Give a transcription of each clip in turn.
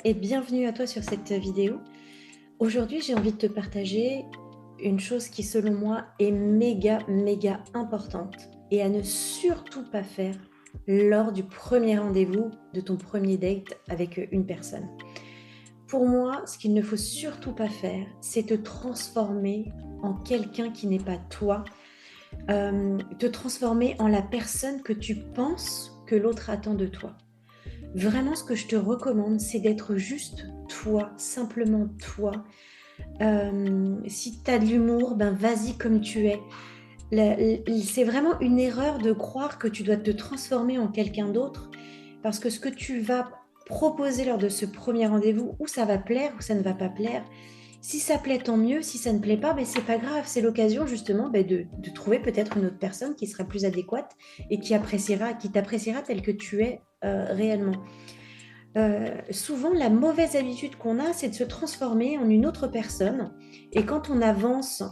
et bienvenue à toi sur cette vidéo. Aujourd'hui, j'ai envie de te partager une chose qui, selon moi, est méga importante et à ne surtout pas faire lors du premier rendez-vous de ton premier date avec une personne. Pour moi, ce qu'il ne faut surtout pas faire, c'est te transformer en quelqu'un qui n'est pas toi, te transformer en la personne que tu penses que l'autre attend de toi. Vraiment, ce que je te recommande, c'est d'être juste toi, simplement toi. Si tu as de l'humour, ben vas-y comme tu es. C'est vraiment une erreur de croire que tu dois te transformer en quelqu'un d'autre, parce que ce que tu vas proposer lors de ce premier rendez-vous, ou ça va plaire ou ça ne va pas plaire. Si ça plaît, tant mieux. Si ça ne plaît pas, ben, c'est pas grave. C'est l'occasion justement de trouver peut-être une autre personne qui sera plus adéquate et qui t'appréciera tel que tu es réellement. Souvent, la mauvaise habitude qu'on a, c'est de se transformer en une autre personne. Et quand on avance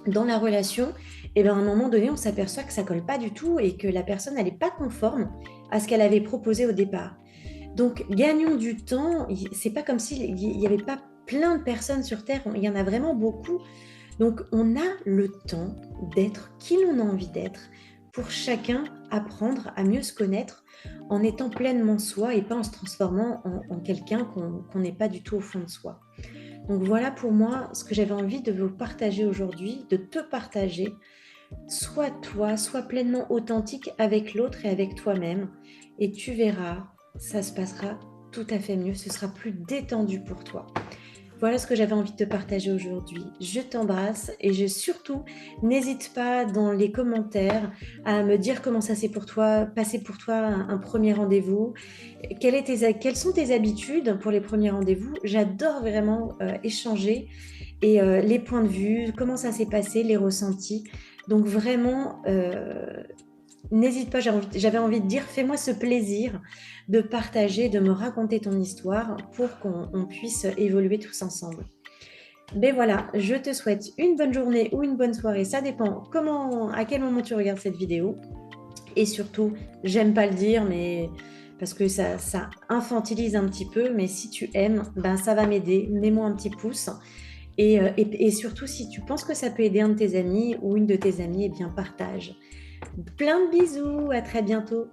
dans la relation, et ben, à un moment donné, on s'aperçoit que ça colle pas du tout et que la personne, elle n'est pas conforme à ce qu'elle avait proposé au départ. Donc, gagnons du temps. C'est pas comme s'il n'y avait pas plein de personnes sur Terre. Il y en a vraiment beaucoup. Donc, on a le temps d'être qui l'on a envie d'être pour chacun apprendre à mieux se connaître en étant pleinement soi et pas en se transformant en quelqu'un qu'on n'est pas du tout au fond de soi. Donc, voilà pour moi ce que j'avais envie de vous partager aujourd'hui, de te partager. Sois toi, sois pleinement authentique avec l'autre et avec toi-même et tu verras, ça se passera tout à fait mieux, ce sera plus détendu pour toi. Voilà ce que j'avais envie de te partager aujourd'hui. Je t'embrasse et surtout, n'hésite pas dans les commentaires à me dire comment ça s'est pour toi, passé pour toi un premier rendez-vous. Quelles sont tes habitudes pour les premiers rendez-vous? J'adore vraiment échanger et les points de vue, comment ça s'est passé, les ressentis. Donc vraiment, n'hésite pas, j'avais envie de dire, fais-moi ce plaisir de partager, de me raconter ton histoire pour qu'on puisse évoluer tous ensemble. Ben voilà, je te souhaite une bonne journée ou une bonne soirée, ça dépend à quel moment tu regardes cette vidéo. Et surtout, j'aime pas le dire, mais parce que ça infantilise un petit peu, mais si tu aimes, ben ça va m'aider. Mets-moi un petit pouce. Et surtout, si tu penses que ça peut aider un de tes amis ou une de tes amies, eh bien partage. Plein de bisous, à très bientôt.